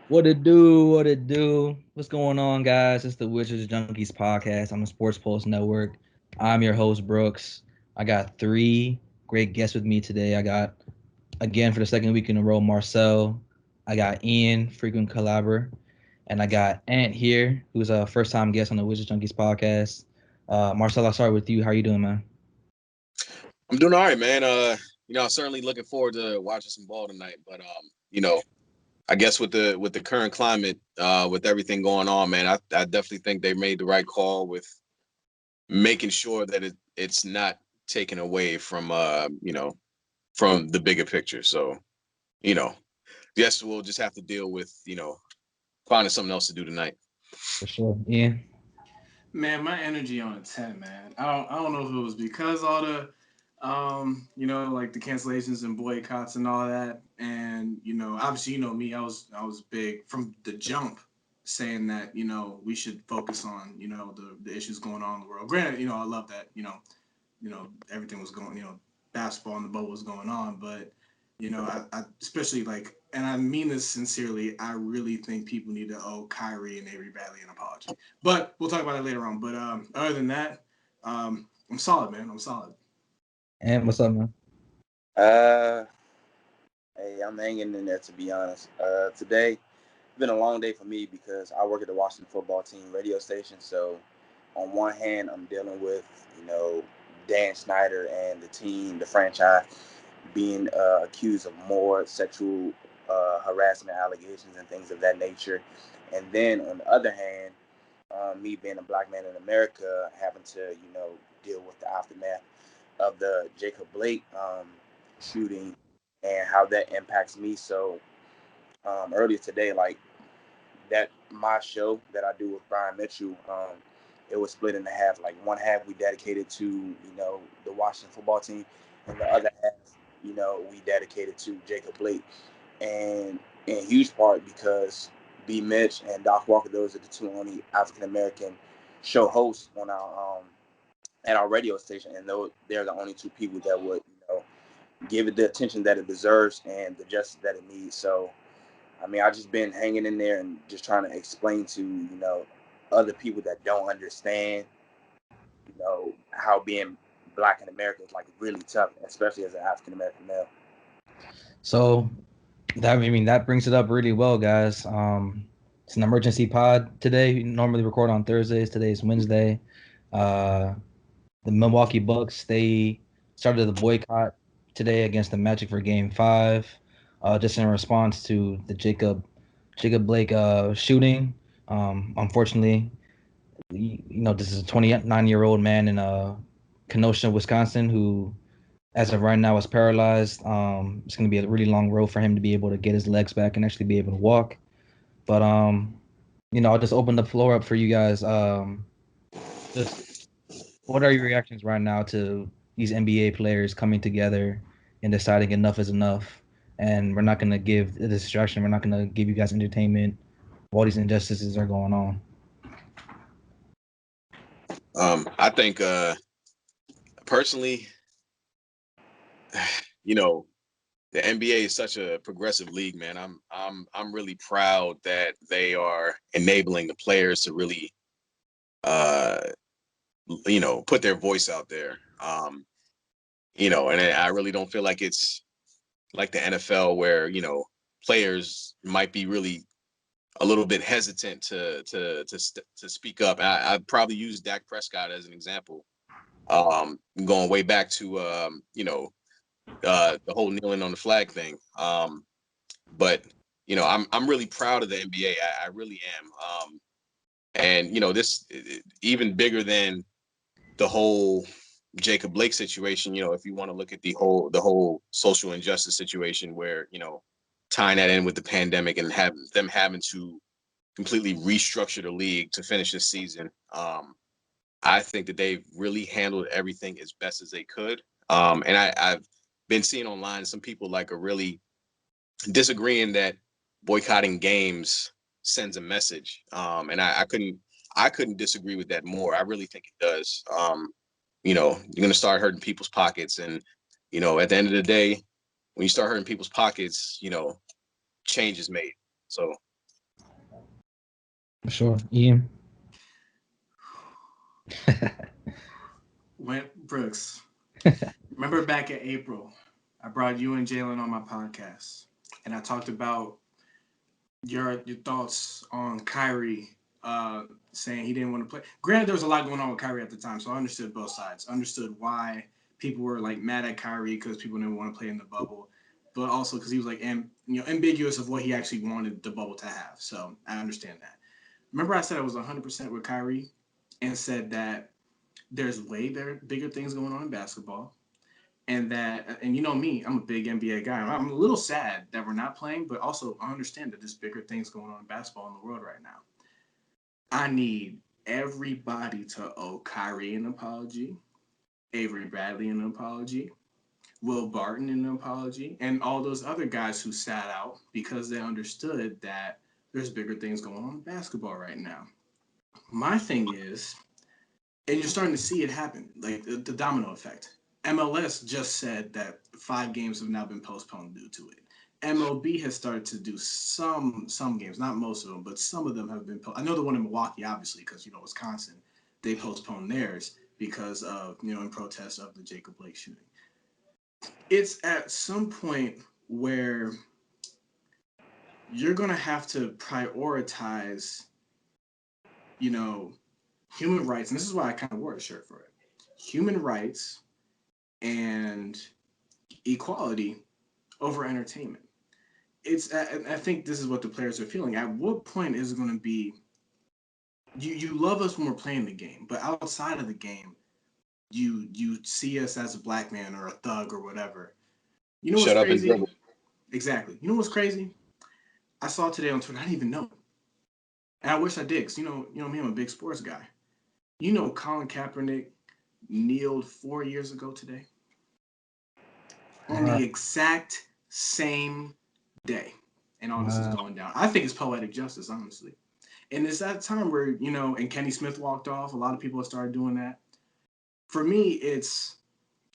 What it do? What it do? What's going on, guys? It's the Wizards Junkies podcast on the Sports Pulse Network. I'm your host, Brooks. I got three great guests with me today. I got, again, for the second week in a row, Marcel. I got Ian, frequent collaborator. And I got Ant here, who's a first time guest on the Wizards Junkies podcast. Marcel, I'll start with you. How you doing, man? I'm doing all right, man. I'm certainly looking forward to watching some ball tonight. But I guess with the current climate, with everything going on, man, I definitely think they made the right call with making sure that it's not taken away from the bigger picture. So, you know, yes, we'll just have to deal with, finding something else to do tonight. For sure. Ian? Man, my energy on a 10, man. I don't know if it was because all the like the cancellations and boycotts and all that. And, obviously, me, I was big from the jump saying that, we should focus on, the issues going on in the world. Granted, I love that, everything was going, basketball and the bubble was going on, but I especially like, and I mean this sincerely, I really think people need to owe Kyrie and Avery Bradley an apology. But we'll talk about it later on. But other than that, I'm solid, man. I'm solid. Ant, what's up, man? Uh, hey, I'm hanging in there to be honest. Today, it's been a long day for me because I work at the Washington football team radio station. So, on one hand, I'm dealing with Dan Snyder and the team, the franchise, being accused of more sexual harassment allegations and things of that nature, and then on the other hand, me being a black man in America, having to deal with the aftermath of the Jacob Blake shooting and how that impacts me. So earlier today, like that, my show that I do with Brian Mitchell, it was split into half. Like one half we dedicated to the Washington football team, and the other half we dedicated to Jacob Blake, and in huge part because B. Mitch and Doc Walker, those are the two only African American show hosts on our at our radio station, and they're the only two people that would give it the attention that it deserves and the justice that it needs. So I mean, I just been hanging in there and just trying to explain to other people that don't understand how being black in America is like really tough, especially as an African American male. So that brings it up really well, guys. It's an emergency pod today. We normally record on Thursdays. Today is Wednesday. Uh, the Milwaukee Bucks, they started the boycott today against the Magic for Game 5, just in response to the Jacob Blake shooting. Unfortunately, this is a 29-year-old man in Kenosha, Wisconsin, who, as of right now, is paralyzed. It's going to be a really long road for him to be able to get his legs back and actually be able to walk. But I'll just open the floor up for you guys. Just what are your reactions right now to these NBA players coming together and deciding enough is enough, and we're not going to give a distraction. We're not going to give you guys entertainment while these injustices are going on. I think personally, you know, the NBA is such a progressive league, man. I'm really proud that they are enabling the players to really uh put their voice out there. And I really don't feel like it's like the NFL where, players might be really a little bit hesitant to speak up. I'd probably use Dak Prescott as an example. Going way back to the whole kneeling on the flag thing. But I'm really proud of the NBA. I really am. And this even bigger than the whole Jacob Blake situation. If you want to look at the whole social injustice situation, where tying that in with the pandemic and having to completely restructure the league to finish this season. I think that they've really handled everything as best as they could. And I've been seeing online some people like are really disagreeing that boycotting games sends a message. And I couldn't disagree with that more. I really think it does. You're gonna start hurting people's pockets, and at the end of the day, when you start hurting people's pockets, change is made. So For sure. Ian. When Brooks, remember back in April, I brought you and Jalen on my podcast, and I talked about your thoughts on Kyrie saying he didn't want to play. Granted, there was a lot going on with Kyrie at the time, so I understood both sides. Understood why people were like mad at Kyrie because people didn't want to play in the bubble, but also because he was like ambiguous of what he actually wanted the bubble to have. So I understand that. Remember, I said I was 100% with Kyrie and said that there's way bigger things going on in basketball. And that, and you know me, I'm a big NBA guy. I'm a little sad that we're not playing, but also I understand that there's bigger things going on in basketball in the world right now. I need everybody to owe Kyrie an apology, Avery Bradley an apology, Will Barton an apology, and all those other guys who sat out because they understood that there's bigger things going on in basketball right now. My thing is, and you're starting to see it happen, like the domino effect. MLS just said that 5 games have now been postponed due to it. MLB has started to do some games, not most of them, but some of them have been. I know the one in Milwaukee, obviously, because Wisconsin, they postponed theirs because of in protest of the Jacob Blake shooting. It's at some point where you're gonna have to prioritize, you know, human rights, and this is why I kind of wore a shirt for it. Human rights and equality over entertainment. I think this is what the players are feeling. At what point is it going to be? You love us when we're playing the game, but outside of the game, you see us as a black man or a thug or whatever. You know what's Shut up and crazy? dribble. Exactly. You know what's crazy? I saw today on Twitter. I didn't even know, and I wish I did. Cause me, I'm a big sports guy. Colin Kaepernick kneeled 4 years ago today on the exact same day. And all this is going down. I think it's poetic justice, honestly. And it's that time where, and Kenny Smith walked off. A lot of people have started doing that. For me, it's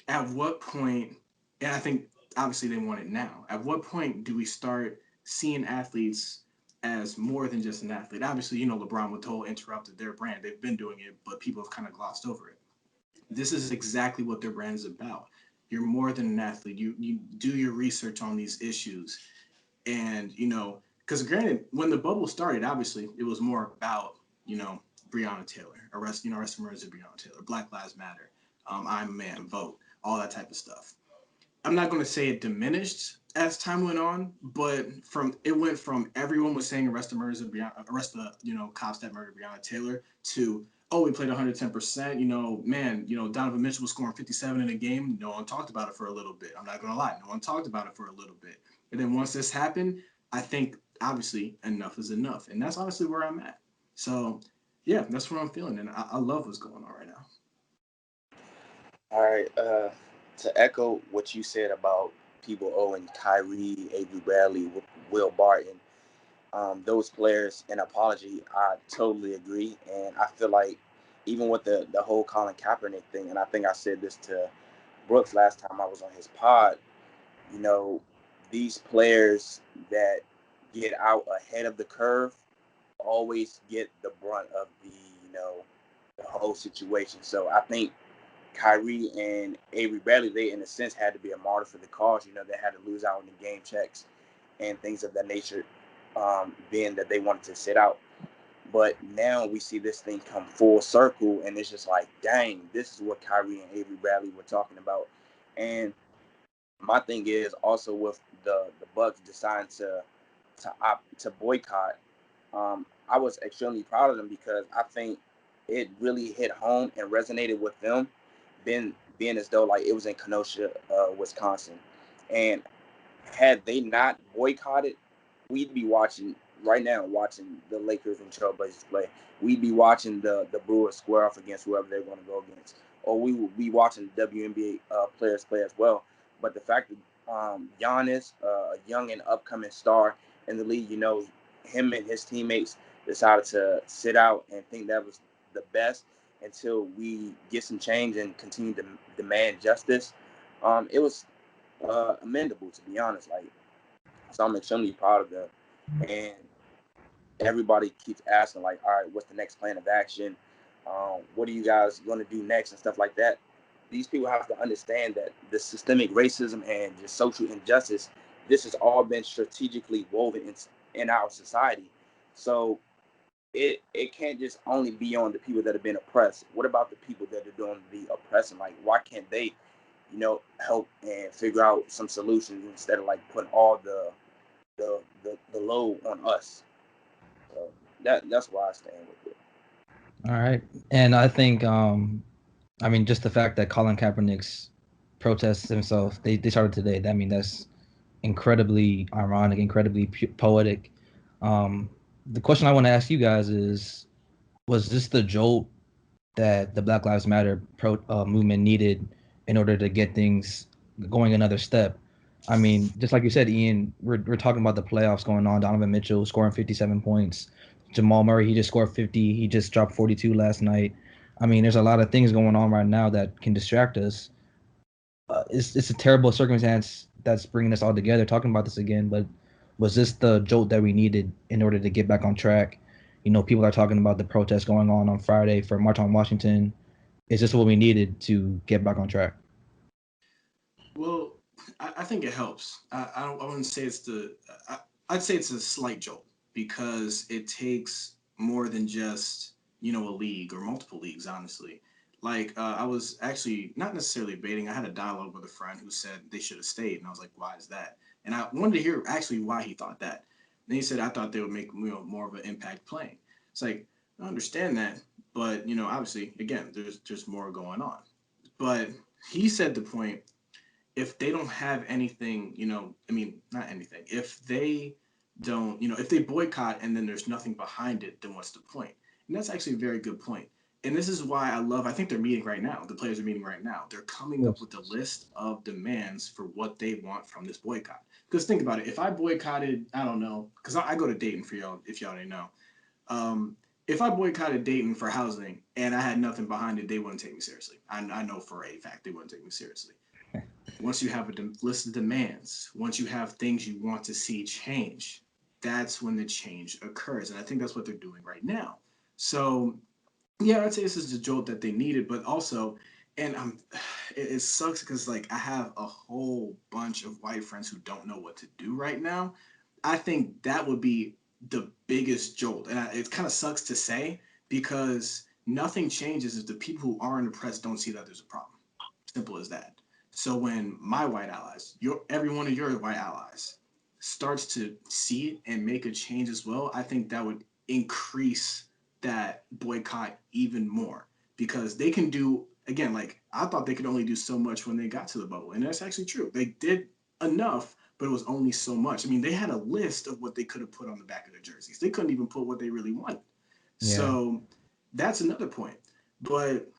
at what point, and I think obviously they want it now. At what point do we start seeing athletes as more than just an athlete? Obviously, LeBron with the whole interrupted their brand. They've been doing it, but people have kind of glossed over it. This is exactly what their brand is about. You're more than an athlete. You do your research on these issues, and because granted, when the bubble started, obviously it was more about Breonna Taylor, arrest murders of Breonna Taylor, Black Lives Matter, I'm a man, vote, all that type of stuff. I'm not going to say it diminished as time went on, but it went from everyone was saying arrest the murders of Breonna, arrest the cops that murdered Breonna Taylor to we played 110%. Donovan Mitchell was scoring 57 in a game. No one talked about it for a little bit. I'm not going to lie, no one talked about it for a little bit. And then once this happened, I think obviously enough is enough, and that's honestly where I'm at. So yeah, that's what I'm feeling, and I love what's going on right now. All right. To echo what you said about people owing Kyrie, Avery Bradley, Will Barton, those players an apology, I totally agree. And I feel like even with the whole Colin Kaepernick thing, and I think I said this to Brooks last time I was on his pod, these players that get out ahead of the curve always get the brunt of the whole situation. So I think Kyrie and Avery Bradley, they in a sense had to be a martyr for the cause. They had to lose out on the game checks and things of that nature, being that they wanted to sit out. But now we see this thing come full circle, and it's just like, dang, this is what Kyrie and Avery Bradley were talking about. And my thing is also with the Bucks deciding to boycott. I was extremely proud of them because I think it really hit home and resonated with them, being as though like it was in Kenosha, Wisconsin, and had they not boycotted, we'd be watching right now, watching the Lakers and Trailblazers play. We'd be watching the Brewers square off against whoever they're going to go against, or we will be watching WNBA players play as well. But the fact that Giannis, a young and upcoming star in the league, him and his teammates decided to sit out and think that was the best until we get some change and continue to demand justice. It was amendable, to be honest. So I'm extremely proud of them. And everybody keeps asking, like, all right, what's the next plan of action? What are you guys going to do next and stuff like that? These people have to understand that the systemic racism and just social injustice, this has all been strategically woven in our society. So it can't just only be on the people that have been oppressed. What about the people that are doing the oppressing? Like, why can't they, help and figure out some solutions instead of like putting all the load on us? So that's why I stand with it. All right. And I think I mean just the fact that Colin Kaepernick's protests himself, they started today. I mean that's incredibly ironic, incredibly poetic. The question I want to ask you guys is, was this the jolt that the Black Lives Matter movement needed in order to get things going another step? I mean, just like you said, Ian, we're talking about the playoffs going on. Donovan Mitchell scoring 57 points. Jamal Murray, he just scored 50. He just dropped 42 last night. I mean, there's a lot of things going on right now that can distract us. It's a terrible circumstance that's bringing us all together talking about this again. But was this the jolt that we needed in order to get back on track? You know, people are talking about the protests going on Friday for March on Washington. Is this what we needed to get back on track? Well, I think it helps. I wouldn't say it's I'd say it's a slight jolt because it takes more than just a league or multiple leagues. Honestly, like I was actually not necessarily debating. I had a dialogue with a friend who said they should have stayed, and I was like, why is that? And I wanted to hear actually why he thought that. And he said I thought they would make more of an impact playing. It's like I understand that, but obviously again there's more going on. But he said the point, if they don't have anything, I mean, not anything, if they don't, if they boycott and then there's nothing behind it, then what's the point? And that's actually a very good point. And this is why I think they're meeting right now. The players are meeting right now. They're coming up with a list of demands for what they want from this boycott. Because think about it. If I boycotted, I don't know, because I go to Dayton for y'all, if y'all didn't know. Um, if I boycotted Dayton for housing and I had nothing behind it, they wouldn't take me seriously. I know for a fact they wouldn't take me seriously. Once you have a list of demands, once you have things you want to see change, that's when the change occurs. And I think that's what they're doing right now. So, yeah, I'd say this is the jolt that they needed, but also, and it sucks because like I have a whole bunch of white friends who don't know what to do right now. I think that would be the biggest jolt, and it kind of sucks to say because nothing changes if the people who are in the press don't see that there's a problem. Simple as that. So when my white allies, every one of your white allies, starts to see it and make a change as well, I think that would increase that boycott even more because they can do again. Like I thought they could only do so much when they got to the bubble, and that's actually true. They did enough, but it was only so much. I mean, they had a list of what they could have put on the back of their jerseys. They couldn't even put what they really wanted. Yeah. So that's another point. But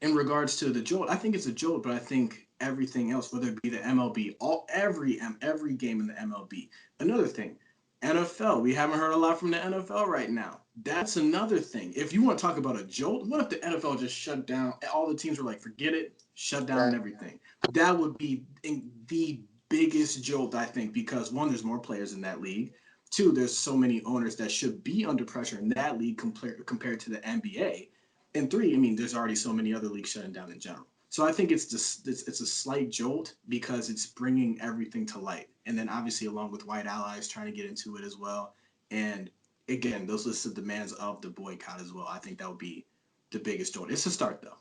in regards to the jolt, I think it's a jolt, but I think everything else, whether it be the MLB, every game in the MLB. Another thing, NFL. We haven't heard a lot from the NFL right now. That's another thing. If you want to talk about a jolt, what if the NFL just shut down? All the teams were like, forget it, shut down everything. That would be the biggest jolt, I think, because one, there's more players in that league. Two, there's so many owners that should be under pressure in that league compared to the NBA. And three, I mean, there's already so many other leagues shutting down in general. So I think it's a slight jolt because it's bringing everything to light, and then obviously along with white allies trying to get into it as well. And again, those lists of demands of the boycott as well. I think that would be the biggest jolt. It's a start though.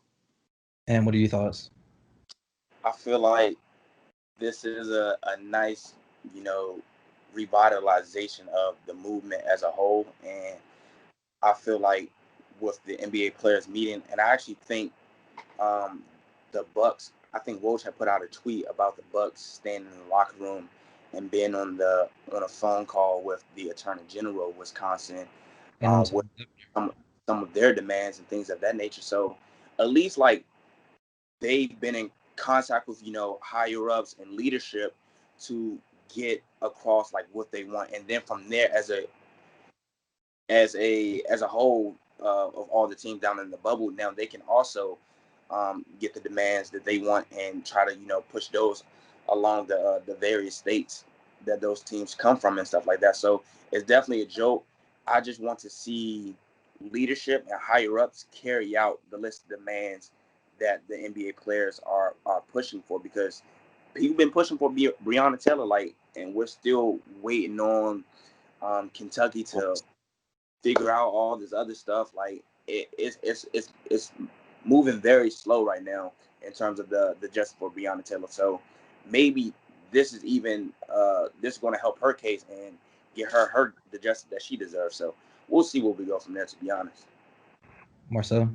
And what are your thoughts? I feel like this is a nice, you know, revitalization of the movement as a whole. And I feel like with the NBA players meeting, and I actually think um, the Bucks. I think Woj had put out a tweet about the Bucks staying in the locker room and being on a phone call with the Attorney General of Wisconsin, And with some some of their demands and things of that nature. So at least like they've been in contact with higher ups and leadership to get across like what they want, and then from there as a whole of all the teams down in the bubble, now they can also get the demands that they want and try to push those along the various states that those teams come from and stuff like that. So it's definitely a joke. I just want to see leadership and higher ups carry out the list of demands that the NBA players are pushing for, because people been pushing for Breonna Taylor, like, and we're still waiting on Kentucky to figure out all this other stuff. Like, it's moving very slow right now in terms of the justice for Breonna Taylor. So maybe this is even this is going to help her case and get her the justice that she deserves. So we'll see where we go from there, to be honest. Marcel?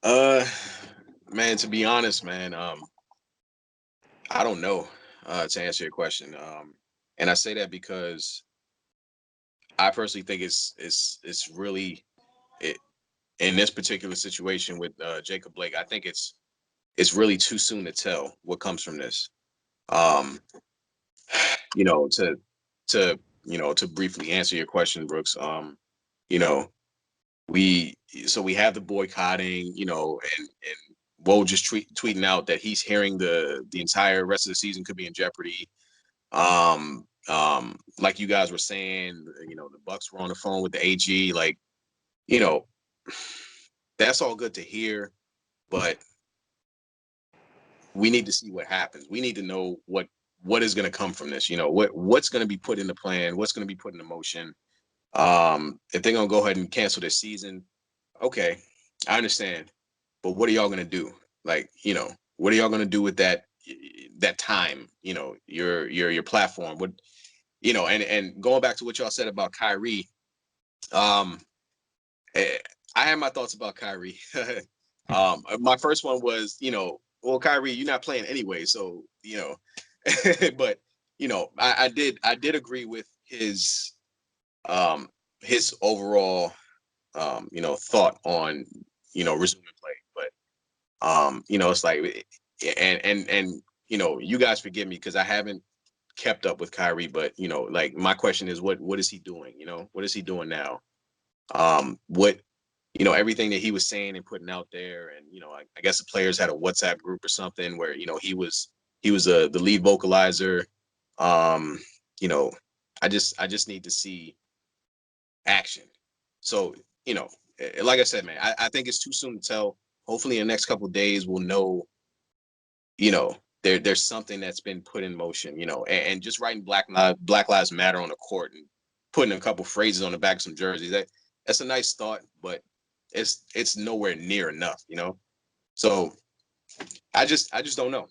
Man, to be honest, man, I don't know, to answer your question. And I say that because I personally think it's really it, in this particular situation with Jacob Blake. I think it's really too soon to tell what comes from this. Um, you know, to briefly answer your question, Brooks. You know, we have the boycotting, and Woj just tweeting out that he's hearing the entire rest of the season could be in jeopardy. Like you guys were saying, the Bucks were on the phone with the AG. Like, you know, that's all good to hear, but we need to see what happens. We need to know what is going to come from this. What's going to be put in the plan, what's going to be put into motion. If they're going to go ahead and cancel this season, okay, I understand, but what are y'all going to do? Like, what are y'all going to do with that time? Your platform. What, and going back to what y'all said about Kyrie, I have my thoughts about Kyrie. My first one was, well, Kyrie, you're not playing anyway, so but I did agree with his overall thought on resuming play, but it's like, and you guys forgive me because I haven't kept up with Kyrie, but like my question is, what is he doing? What is he doing now? What everything that he was saying and putting out there, and I guess the players had a WhatsApp group or something where he was the lead vocalizer. um I just need to see action. So like I said, man, I think it's too soon to tell. Hopefully in the next couple of days we'll know, there's something that's been put in motion, and just writing Black Lives Matter on the court and putting a couple phrases on the back of some jerseys, that's a nice thought, but it's nowhere near enough, so I just don't know.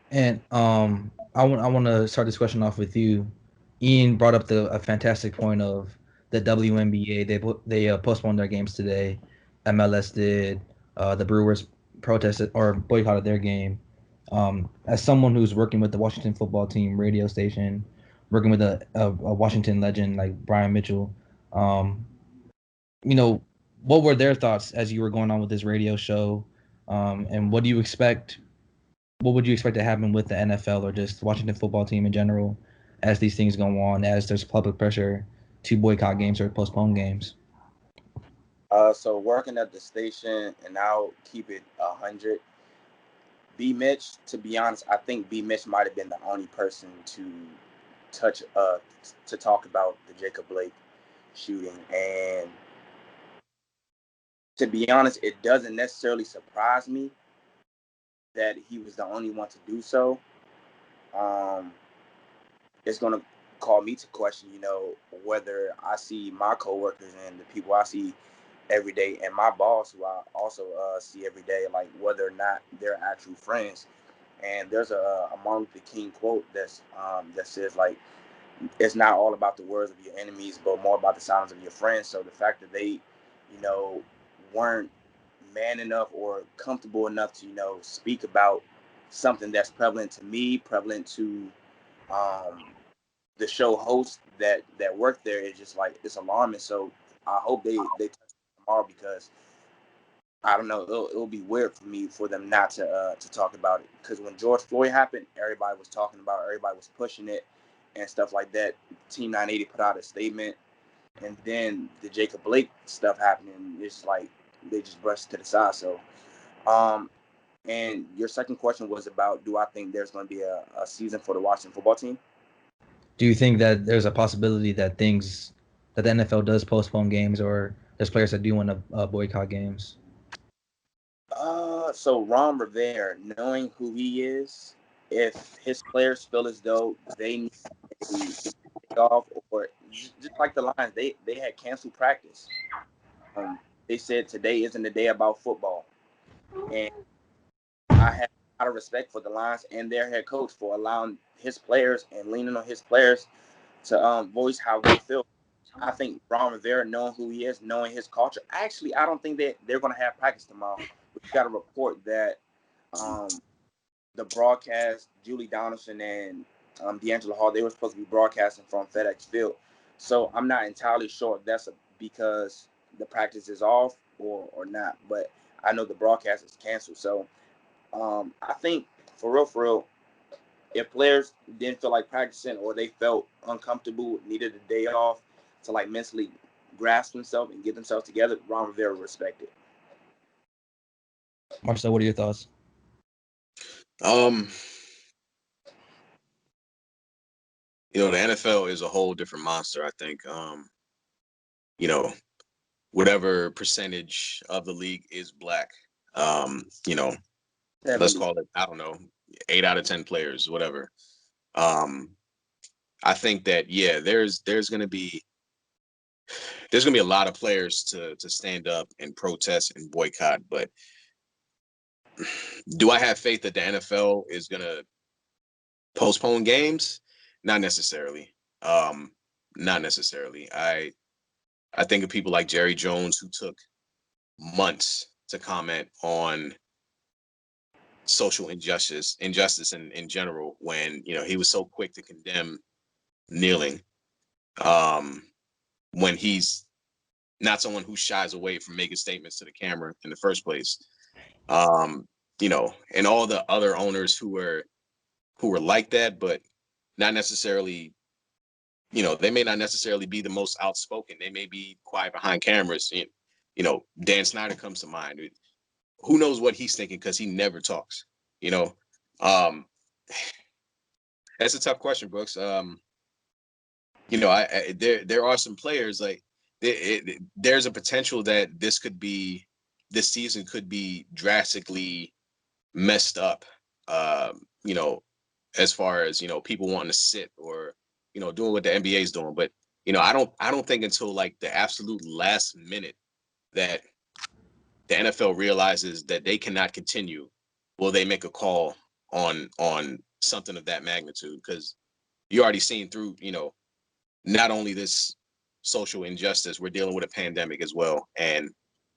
And I want to start this question off with you. Ian brought up a fantastic point of the WNBA. They postponed their games today. MLS did. The Brewers protested or boycotted their game. As someone who's working with the Washington football team radio station, working with a Washington legend like Brian Mitchell, um, what were their thoughts as you were going on with this radio show? And what do you expect? What would you expect to happen with the NFL or just the Washington football team in general as these things go on, as there's public pressure to boycott games or postpone games? So working at the station, and I'll keep it 100. B Mitch, to be honest, I think B Mitch might have been the only person to touch to talk about the Jacob Blake shooting. And to be honest, it doesn't necessarily surprise me that he was the only one to do so. It's going to call me to question, whether I see my coworkers and the people I see every day, and my boss, who I also see every day, like whether or not they're actual friends. And there's a Martin Luther King quote that says, like, it's not all about the words of your enemies, but more about the silence of your friends. So the fact that they, weren't man enough or comfortable enough to, speak about something that's prevalent to me, prevalent to the show hosts that work there, is just like, it's alarming. So I hope they touch tomorrow, because I don't know, it'll be weird for me for them not to talk about it. Because when George Floyd happened, everybody was talking about it, everybody was pushing it and stuff like that. Team 980 put out a statement, and then the Jacob Blake stuff happened, and it's like they just brushed to the side. So, and your second question was about, do I think there's going to be a season for the Washington football team? Do you think that there's a possibility that that the NFL does postpone games, or there's players that do want to boycott games? So Ron Rivera, knowing who he is, if his players feel as though they need a day off, or just like the Lions, they had canceled practice. They said today isn't a day about football, and I have a lot of respect for the Lions and their head coach for allowing his players and leaning on his players to voice how they feel. I think Ron Rivera, knowing who he is, knowing his culture, actually, I don't think that they're going to have practice tomorrow. We got a report that um, the broadcast, Julie Donaldson and D'Angelo Hall, they were supposed to be broadcasting from FedEx Field. So I'm not entirely sure if that's because the practice is off or not. But I know the broadcast is canceled. So I think for real, if players didn't feel like practicing or they felt uncomfortable, needed a day off to like mentally grasp themselves and get themselves together, Ron Rivera respected. Marcel, what are your thoughts? Um, the NFL is a whole different monster, I think. You know, whatever percentage of the league is black, you know, let's 70. call it, I don't know, 8 out of 10 players, whatever. Um, I think that, yeah, there's gonna be a lot of players to stand up and protest and boycott, but do I have faith that the NFL is gonna postpone games? Not necessarily. Um, Not necessarily. I think of people like Jerry Jones who took months to comment on social injustice in general, when he was so quick to condemn kneeling, um, when he's not someone who shies away from making statements to the camera in the first place. Um, and all the other owners who were like that, but not necessarily, they may not necessarily be the most outspoken. They may be quiet behind cameras. Dan Snyder comes to mind. Who knows what he's thinking, because he never talks. You know, um, that's a tough question, Brooks. There are some players like there's a potential that this season could be drastically messed up. You know, as far as people wanting to sit, or doing what the NBA is doing, but I don't think until like the absolute last minute that the NFL realizes that they cannot continue will they make a call on something of that magnitude, because you already seen through not only this social injustice, we're dealing with a pandemic as well, and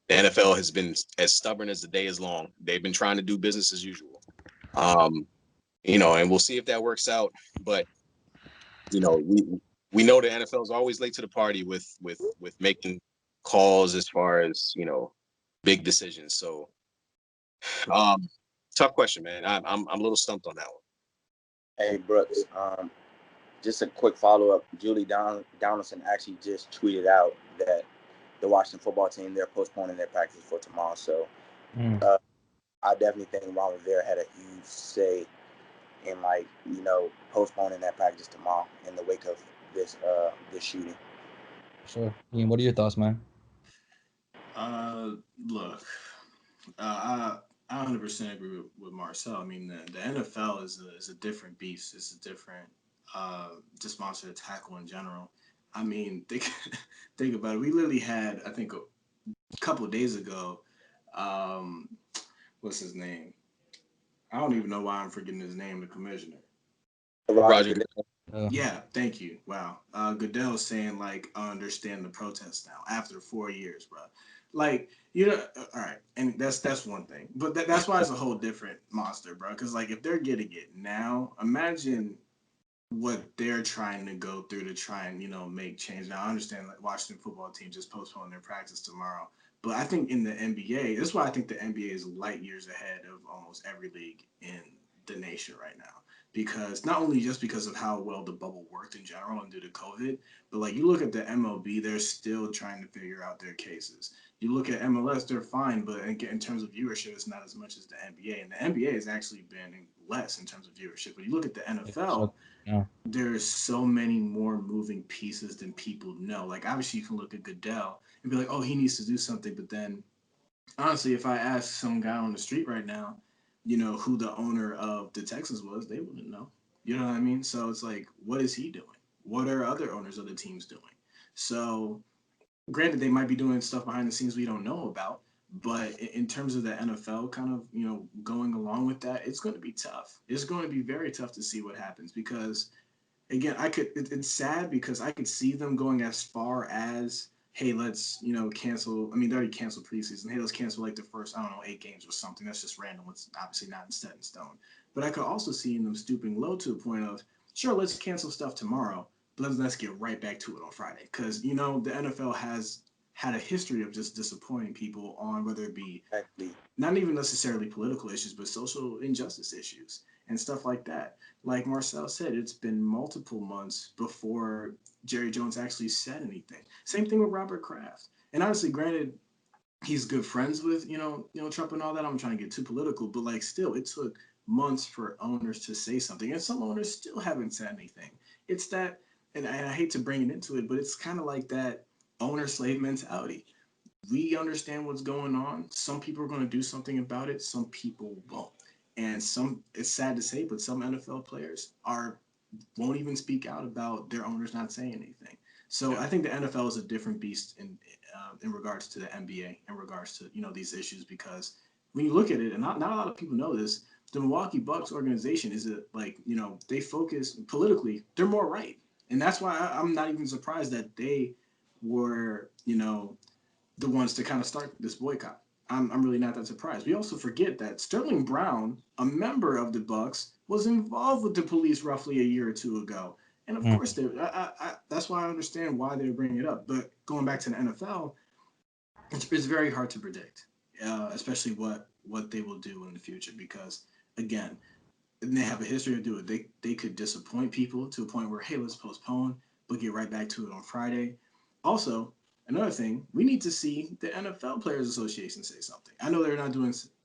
the NFL has been as stubborn as the day is long. They've been trying to do business as usual. um and we'll see if that works out. But we know the NFL is always late to the party with making calls as far as big decisions. So um tough question, man. I'm a little stumped on that one. Hey Brooks, just a quick follow up. Julie Donaldson actually just tweeted out that the Washington football team, they're postponing their practice for tomorrow. So Mm. I definitely think Ron Rivera had a huge say in postponing that practice tomorrow in the wake of this shooting. Sure. Ian, what are your thoughts, man? Look, I 100% agree with Marcel. I mean, the NFL is a different beast. It's a different just monster to tackle in general. I mean, think about it. We literally had, I think, a couple of days ago, um, what's his name? I don't even know why I'm forgetting his name. The commissioner. Roger Roger. Goodell. Yeah, thank you. Wow. Goodell saying like, I understand the protest now after 4 years, bro. Like, all right, and that's one thing, but that's why it's a whole different monster, bro. Because like, if they're getting it now, imagine what they're trying to go through to try and make change. Now I understand like Washington football team just postponed their practice tomorrow, but I think in the NBA, that's why I think the NBA is light years ahead of almost every league in the nation right now. Because not only just because of how well the bubble worked in general and due to COVID, but like you look at the MLB, they're still trying to figure out their cases. You look at MLS, they're fine, but in terms of viewership, it's not as much as the NBA. And the NBA has actually been less in terms of viewership. But you look at the So, NFL, Yeah. there's so many more moving pieces than people know. Like obviously you can look at Goodell and be like, oh, he needs to do something, but then honestly, if I ask some guy on the street right now, who the owner of the Texans was, they wouldn't know. You know what I mean? So it's like, what is he doing? What are other owners of the teams doing? So granted, they might be doing stuff behind the scenes we don't know about, but in terms of the NFL kind of, going along with that, it's going to be tough. It's going to be very tough to see what happens because again, it's sad because I could see them going as far as, hey, let's, cancel. I mean, they already canceled preseason. Hey, let's cancel like the first, I don't know, 8 games or something. That's just random. It's obviously not set in stone. But I could also see them stooping low to a point of, sure, let's cancel stuff tomorrow, but let's get right back to it on Friday. Because, the NFL has had a history of just disappointing people on whether it be Exactly. not even necessarily political issues, but social injustice issues and stuff like that. Like Marcel said, it's been multiple months before Jerry Jones actually said anything. Same thing with Robert Kraft. And honestly, granted, he's good friends with Trump and all that. I'm trying to get too political, but like still, it took months for owners to say something, and some owners still haven't said anything. It's that, and I hate to bring it into it, but it's kind of like that owner slave mentality. We understand what's going on. Some people are going to do something about it. Some people won't. And it's sad to say, but some NFL players won't even speak out about their owners not saying anything. So I think the NFL is a different beast in regards to the NBA, in regards to these issues, because when you look at it, and not a lot of people know this, the Milwaukee Bucks organization is they focus politically, they're more right, and that's why I'm not even surprised that they were the ones to kind of start this boycott. I'm really not that surprised. We also forget that Sterling Brown, a member of the Bucks, was involved with the police roughly a year or two ago. And of Mm. course, that's why I understand why they're bringing it up. But going back to the NFL, it's very hard to predict, especially what they will do in the future. Because again, they have a history of doing it. They could disappoint people to a point where, hey, let's postpone, but get right back to it on Friday. Also, another thing, we need to see the NFL Players Association say something. I know they're not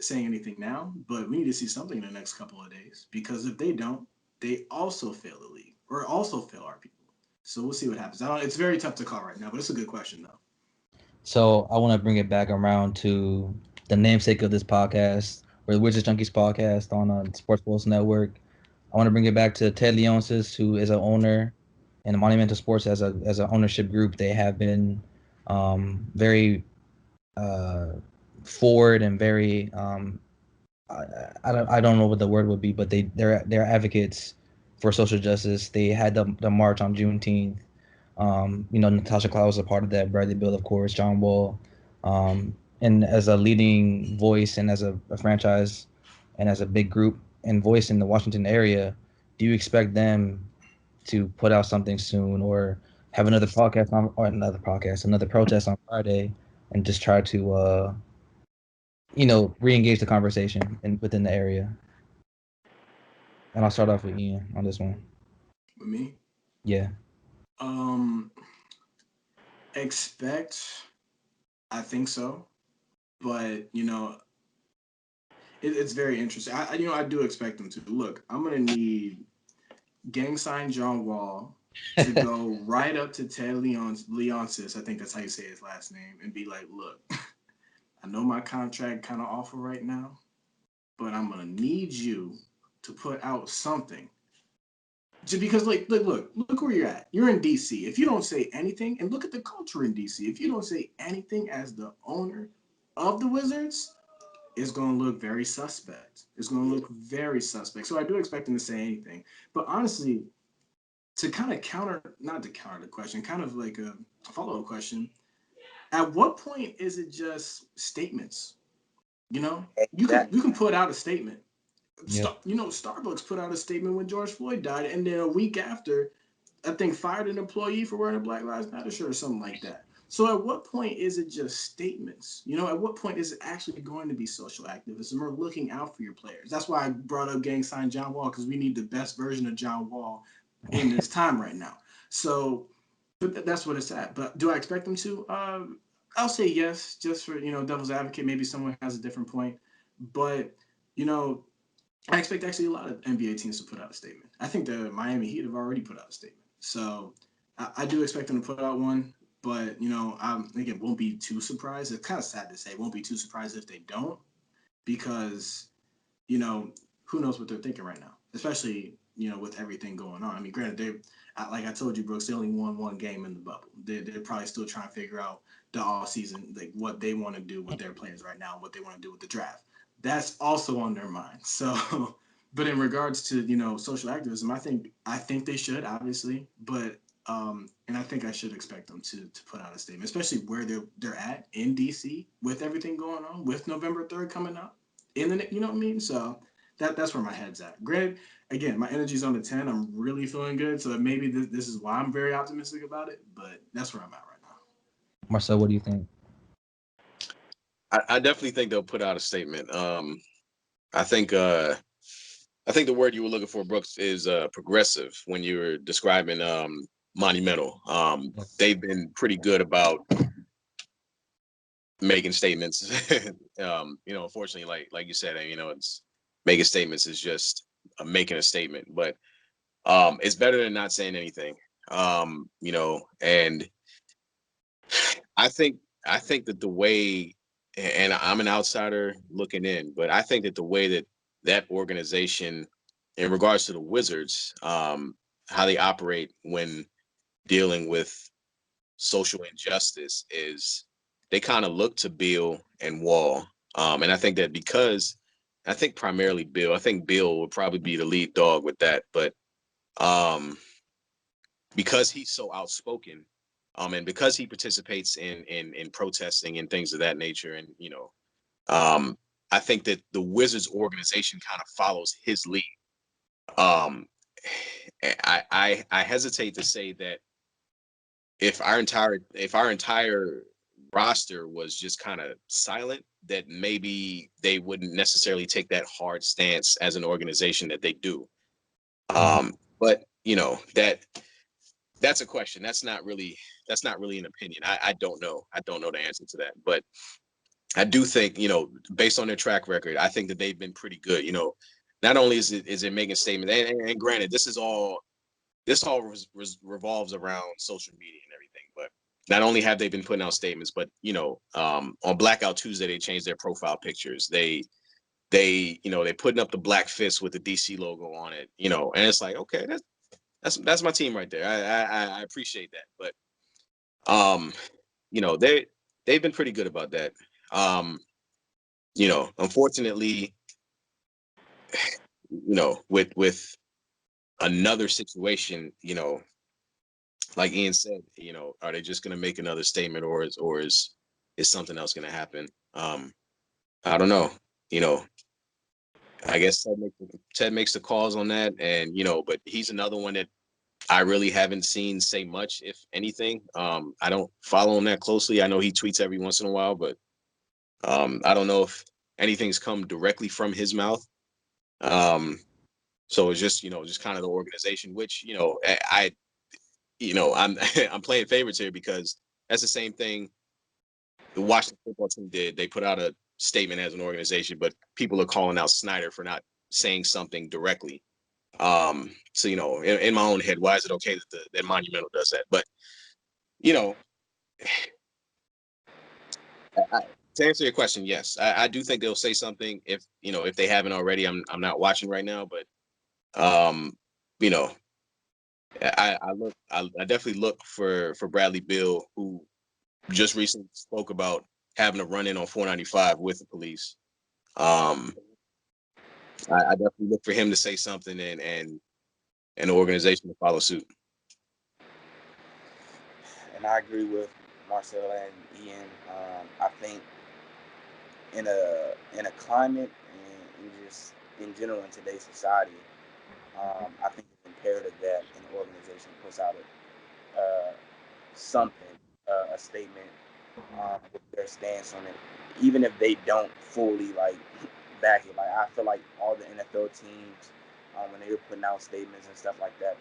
saying anything now, but we need to see something in the next couple of days, because if they don't, they also fail the league or also fail our people. So we'll see what happens. It's very tough to call right now, but it's a good question though. So I want to bring it back around to the namesake of this podcast, or the Wizards Junkies podcast on Sports Pulse Network. I want to bring it back to Ted Leonsis, who is an owner in Monumental Sports as an ownership group. They have been very uh, forward and very I don't know what the word would be, but they're advocates for social justice. They had the march on Juneteenth. Natasha Cloud was a part of that. Bradley Bill, of course, John Wall, and as a leading voice and as a franchise and as a big group and voice in the Washington area, do you expect them to put out something soon or have another protest on Friday and just try to re-engage the conversation within the area? And I'll start off with Ian on this one. With me, Yeah. um, expect. I think so, but it's very interesting. I do expect them to. Look, I'm gonna need gang sign John Wall to go right up to Ted Leonsis, I think that's how you say his last name, and be like, look, I know my contract kind of awful right now, but I'm gonna need you to put out something. Just because, like, look where you're at. You're in DC. If you don't say anything, and look at the culture in DC, if you don't say anything as the owner of the Wizards, it's going to look very suspect. It's going to look very suspect. So I do expect them to say anything. But honestly, to kind of not to counter the question, kind of like a follow-up question, at what point is it just statements? You can Exactly. put out a statement. Yep. Starbucks put out a statement when George Floyd died, and then a week after, I think fired an employee for wearing a Black Lives Matter shirt or something like that. So at what point is it just statements? At what point is it actually going to be social activism or looking out for your players? That's why I brought up gang sign John Wall, because we need the best version of John Wall in this time right now. So but that's what it's at. But do I expect them to? I'll say yes, just for devil's advocate. Maybe someone has a different point, but you know, I expect actually a lot of NBA teams to put out a statement. I think the Miami Heat have already put out a statement. So I do expect them to put out one, but again, won't be too surprised. It's kind of sad to say, won't be too surprised if they don't, because you know, who knows what they're thinking right now, especially, with everything going on. I mean, granted, like I told you, Brooks, they only won one game in the bubble. They're probably still trying to figure out the off season, like what they want to do with their players right now, what they want to do with the draft. That's also on their mind. So, but in regards to, social activism, I think they should, obviously, but and I think I should expect them to put out a statement, especially where they're at in DC with everything going on, with November 3rd coming up in the, you know what I mean? So that's where my head's at. Granted, again, my energy's on the 10. I'm really feeling good. So maybe this is why I'm very optimistic about it, but that's where I'm at right now. Marcel, what do you think? I definitely think they'll put out a statement. I think the word you were looking for, Brooks, is progressive when you were describing Monumental. They've been pretty good about making statements. Unfortunately, like you said, it's making statements is just making a statement, but it's better than not saying anything. And I think that the way, and I'm an outsider looking in, but I think that the way that organization, in regards to the Wizards, how they operate when dealing with social injustice is they kind of look to Bill and Wall. And I think that because I think primarily Bill, I think Bill would probably be the lead dog with that, but um, because he's so outspoken, and because he participates in protesting and things of that nature, and um, I think that the Wizards organization kind of follows his lead. Um, I hesitate to say that if our entire roster was just kind of silent, that maybe they wouldn't necessarily take that hard stance as an organization that they do. But that's a question. That's not really an opinion. I don't know. I don't know the answer to that. But I do think, based on their track record, I think that they've been pretty good. Not only is it making statements, and granted, this all revolves around social media and everything. But not only have they been putting out statements, but on Blackout Tuesday they changed their profile pictures. They putting up the black fist with the DC logo on it. And it's like, okay, that's my team right there. I appreciate that. But they've been pretty good about that. Unfortunately, with another situation, like Ian said, are they just gonna make another statement, or is something else gonna happen? I don't know. You know, I guess Ted makes the calls on that, and but he's another one that I really haven't seen say much, if anything. I don't follow him that closely. I know he tweets every once in a while, but I don't know if anything's come directly from his mouth. Um, so it's just kind of the organization, which I'm I'm playing favorites here because that's the same thing the Washington football team did. They put out a statement as an organization, but people are calling out Snyder for not saying something directly. So in my own head, why is it okay that Monumental does that? But you know, I, to answer your question, yes, I do think they'll say something if they haven't already. I'm not watching right now, but um, you know, I definitely look for Bradley Bill, who just recently spoke about having a run in on 495 with the police. Um, I definitely look for him to say something and the organization to follow suit. And I agree with Marcel and Ian. I think in a climate and just in general in today's society, I think it's imperative that an organization puts out something, a statement with their stance on it, even if they don't fully like back it. Like I feel like all the NFL teams, when they were putting out statements and stuff like that,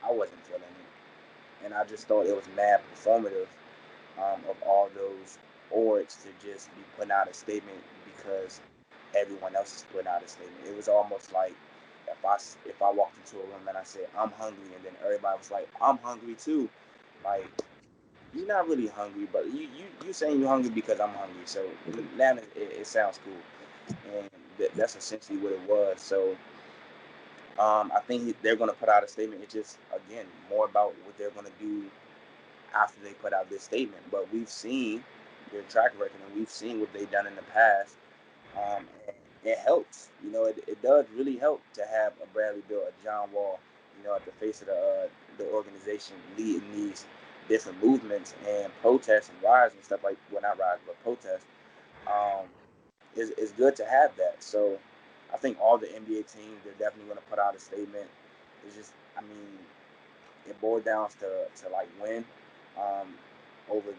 I wasn't feeling it, and I just thought it was mad performative of all those orgs to just be putting out a statement because everyone else is putting out a statement. It was almost like if I walked into a room and I said I'm hungry, and then everybody was like I'm hungry too, like you're not really hungry, but you saying you're hungry because I'm hungry. So now it sounds cool, and that's essentially what it was. So I think they're going to put out a statement. It's just again more about what they're going to do after they put out this statement. But we've seen their track record, and we've seen what they've done in the past. And it helps. It does really help to have a Bradley Bill, a John Wall, at the face of the organization, leading these different movements and protests and riots and stuff like, well, not riots, but protests. Um, it's good to have that. So I think all the NBA teams, they're definitely going to put out a statement. It's just, I mean, it boils down to like when, over,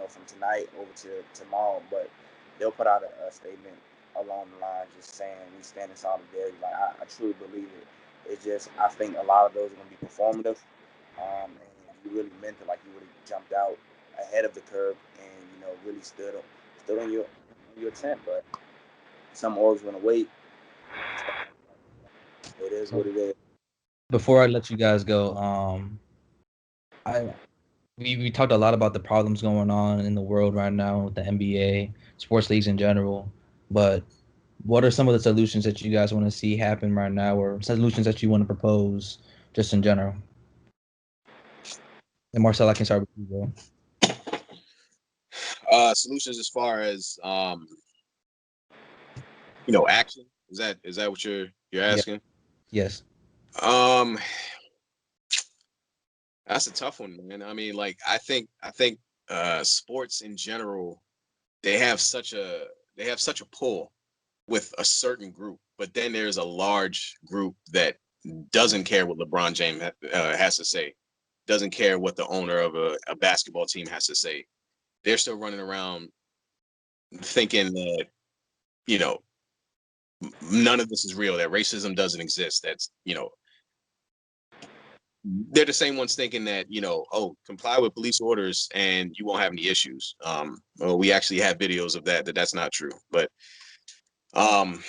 from tonight over to tomorrow. But they'll put out a statement along the lines just saying we stand in solidarity. Like I truly believe it. It's just I think a lot of those are going to be performative. And if you really meant it, like you really jumped out ahead of the curve and really stood on your tent. But some orgs going to wait. It is So what it is. before I let you guys go, I we talked a lot about the problems going on in the world right now with the NBA, sports leagues in general. But what are some of the solutions that you guys want to see happen right now, or solutions that you want to propose just in general? And Marcel, I can start with you, bro. Solutions as far as action. Is that what you're Yeah. asking? Yes. Um, that's a tough one, man. I mean, like I think sports in general, they have such a pull with a certain group, but then there's a large group that doesn't care what LeBron James has to say, doesn't care what the owner of a basketball team has to say. They're still running around thinking that you know none of this is real, that racism doesn't exist. That's they're the same ones thinking that oh, comply with police orders and you won't have any issues. Well, we actually have videos of that's not true. But um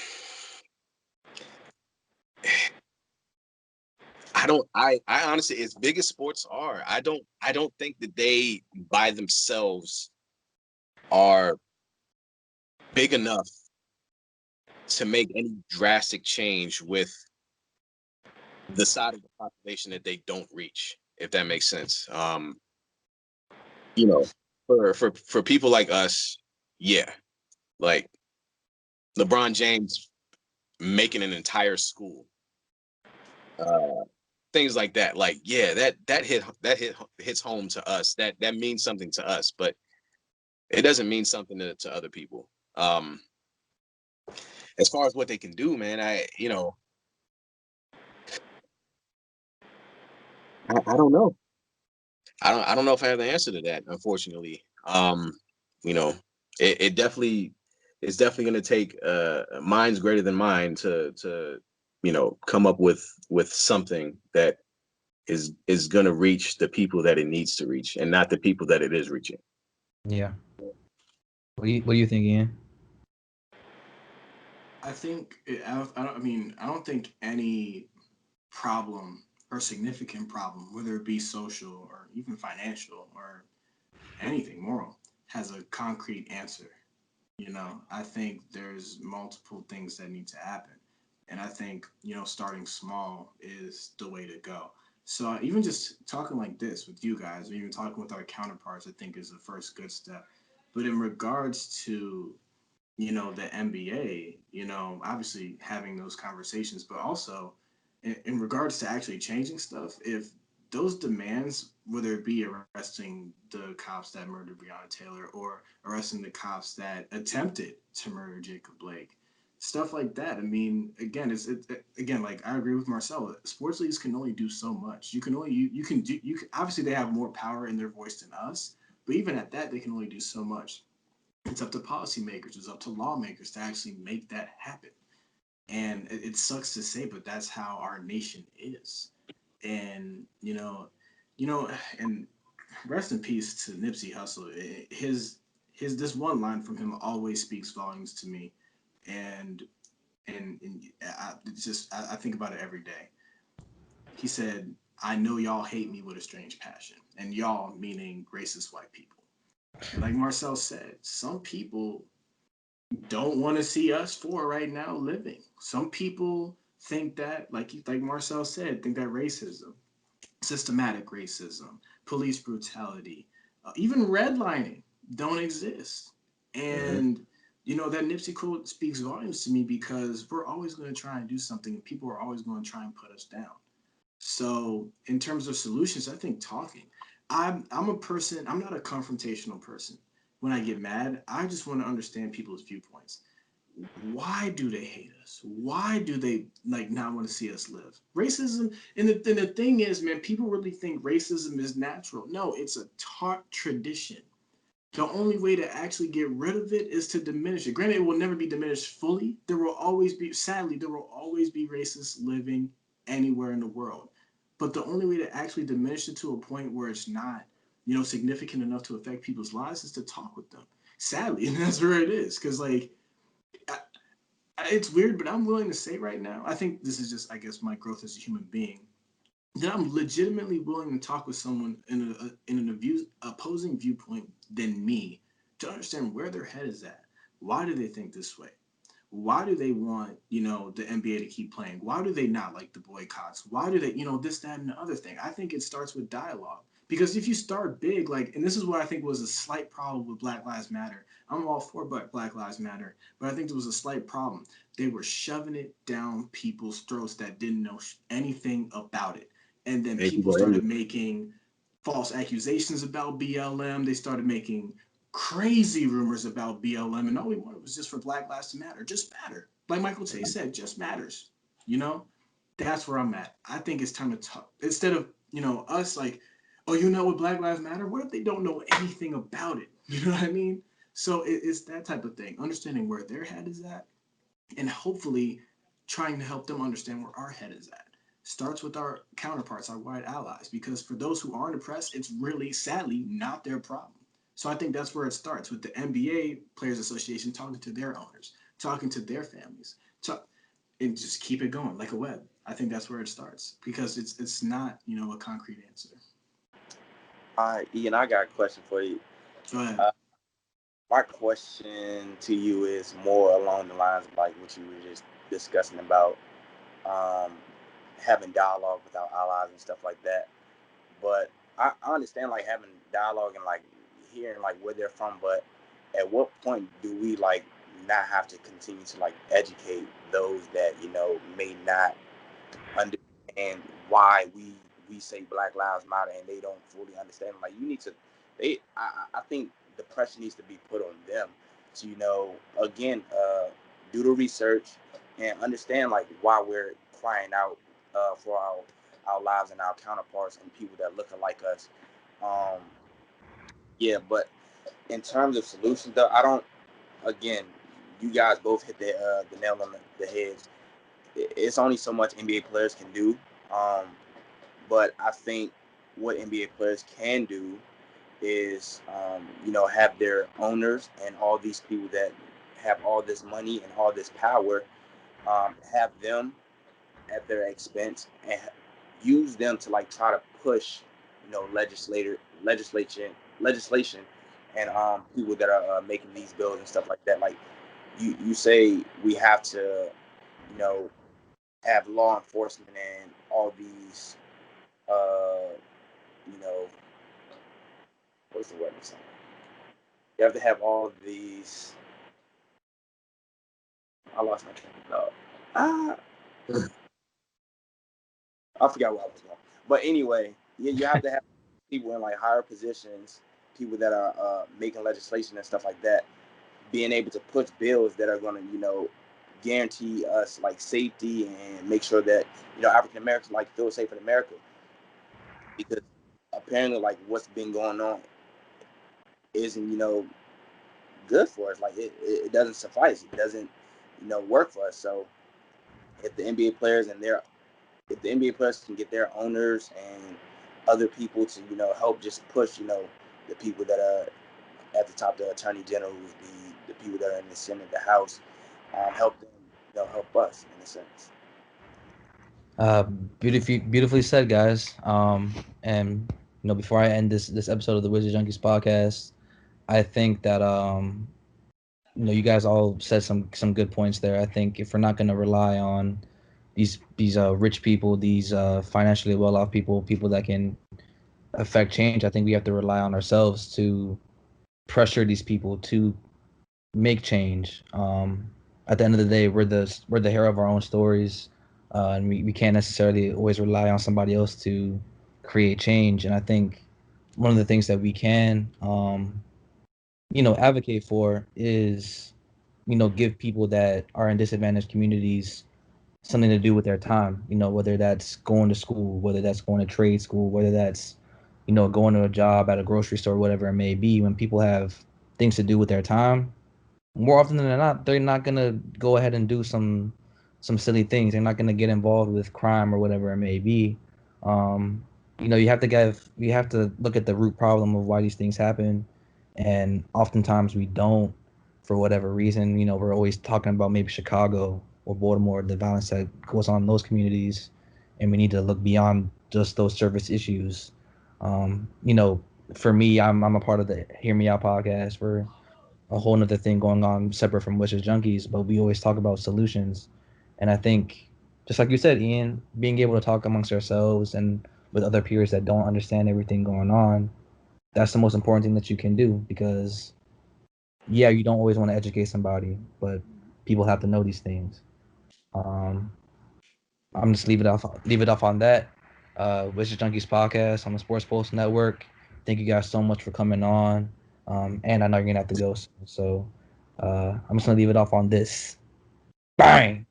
I honestly, as big as sports are, I don't think that they by themselves are big enough to make any drastic change with the side of the population that they don't reach, if that makes sense. You know, for people like us, yeah, like LeBron James making an entire school, uh, things like that. Like, yeah, that hits home to us. That means something to us, but it doesn't mean something to other people. As far as what they can do, man, I don't know. I don't know if I have the answer to that, unfortunately. You know, it definitely it's definitely going to take minds greater than mine to come up with something that is going to reach the people that it needs to reach, and not the people that it is reaching. Yeah. What do you think, Ian? I think I don't think any problem or significant problem, whether it be social or even financial or anything moral, has a concrete answer. I think there's multiple things that need to happen. And I think, starting small is the way to go. So even just talking like this with you guys, or even talking with our counterparts, I think is the first good step. But in regards to the NBA, obviously having those conversations, but also in regards to actually changing stuff, if those demands, whether it be arresting the cops that murdered Breonna Taylor or arresting the cops that attempted to murder Jacob Blake, stuff like that. I mean, again, again, like I agree with Marcelo. Sports leagues can only do so much. You can do you can, obviously they have more power in their voice than us, but even at that, they can only do so much. It's up to policymakers, it's up to lawmakers to actually make that happen. And it sucks to say, but that's how our nation is. And and rest in peace to Nipsey Hussle. His this one line from him always speaks volumes to me. and I think about it every day. He said, "I know y'all hate me with a strange passion," and y'all meaning racist white people. And like Marcel said, some people don't want to see us four right now living. Some people think that, like Marcel said, think that racism, systematic racism, police brutality, even redlining don't exist. And that Nipsey quote speaks volumes to me because we're always going to try and do something, and people are always going to try and put us down. So in terms of solutions, I think talking. I'm a person. I'm not a confrontational person. When I get mad, I just want to understand people's viewpoints. Why do they hate us? Why do they like not want to see us live? Racism, and the thing is, man, people really think racism is natural. No, it's a taught tradition. The only way to actually get rid of it is to diminish it. Granted, it will never be diminished fully. There will always be, sadly, there will always be racists living anywhere in the world. But the only way to actually diminish it to a point where it's not, significant enough to affect people's lives is to talk with them. Sadly, and that's where it is. Because, like, it's weird, but I'm willing to say right now, I think this is just, I guess, my growth as a human being, that I'm legitimately willing to talk with someone in an opposing viewpoint than me to understand where their head is at. Why do they think this way? Why do they want, the NBA to keep playing? Why do they not like the boycotts? Why do they, this, that, and the other thing? I think it starts with dialogue. Because if you start big, like, and this is what I think was a slight problem with Black Lives Matter. I'm all for Black Lives Matter, but I think there was a slight problem. They were shoving it down people's throats that didn't know anything about it. And then people started making false accusations about BLM. They started making crazy rumors about BLM, and all we wanted was just for Black Lives to matter. Just matter. Like Michael Che said, just matters. That's where I'm at. I think it's time to talk. Instead of, us like, oh, what Black Lives Matter? What if they don't know anything about it? You know what I mean? So it's that type of thing. Understanding where their head is at and hopefully trying to help them understand where our head is at. Starts with our counterparts, our white allies, because for those who aren't oppressed, it's really, sadly, not their problem. So I think that's where it starts with the NBA Players Association talking to their owners, talking to their families, and just keep it going like a web. I think that's where it starts because it's not, a concrete answer. All right, Ian, I got a question for you. Go ahead. My question to you is more along the lines of like what you were just discussing about um, having dialogue with our allies and stuff like that. But I understand like having dialogue and like hearing like where they're from, but at what point do we like not have to continue to like educate those that may not understand why we say Black Lives Matter and they don't fully understand? Like you need to, I think the pressure needs to be put on them to again do the research and understand like why we're crying out for our lives and our counterparts and people that look like us. Um, yeah, but in terms of solutions, though, I don't. Again, you guys both hit the nail on the head. It's only so much NBA players can do, um, but I think what NBA players can do is, have their owners and all these people that have all this money and all this power, have them at their expense and use them to like try to push, legislation, and people that are making these bills and stuff like that. Like you say, we have to, you know, have law enforcement and all these, you know, what's the word I'm saying? You have to have all these. I lost my train of thought. I forgot where I was going. But anyway, yeah, you have to have people in like higher positions, people that are making legislation and stuff like that, being able to push bills that are going to, guarantee us like safety and make sure that African Americans like feel safe in America, because apparently like what's been going on isn't good for us. Like it doesn't suffice. It doesn't work for us. So if the NBA players and their if the NBA players can get their owners and other people to help just push the people that are at the top, the attorney generals, the people that are in the Senate, the House, help them, they'll help us in a sense. Uh, beautifully said, guys. And before I end this episode of the Wizard Junkies podcast, I think that you guys all said some good points there. I think if we're not going to rely on these rich people, these financially well off people that can affect change, I think we have to rely on ourselves to pressure these people to make change. At the end of the day, we're the hero of our own stories, and we can't necessarily always rely on somebody else to create change. And I think one of the things that we can, advocate for is, give people that are in disadvantaged communities something to do with their time. Whether that's going to school, whether that's going to trade school, whether that's going to a job at a grocery store, whatever it may be. When people have things to do with their time, more often than not, they're not gonna go ahead and do some silly things. They're not gonna get involved with crime or whatever it may be. Um, you have to look at the root problem of why these things happen, and oftentimes we don't, for whatever reason. We're always talking about maybe Chicago or Baltimore, the violence that goes on in those communities, and we need to look beyond just those service issues. Um, you know, for me, I'm a part of the Hear Me Out podcast. We're a whole nother thing going on separate from Wish's Junkies, but we always talk about solutions. And I think, just like you said, Ian, being able to talk amongst ourselves and with other peers that don't understand everything going on, that's the most important thing that you can do, because, yeah, you don't always want to educate somebody, but people have to know these things. Um, I'm just leave it off on that. Wish's Junkies podcast on the Sports Post Network. Thank you guys so much for coming on. And I know you're gonna have to go soon, so I'm just gonna leave it off on this. Bang!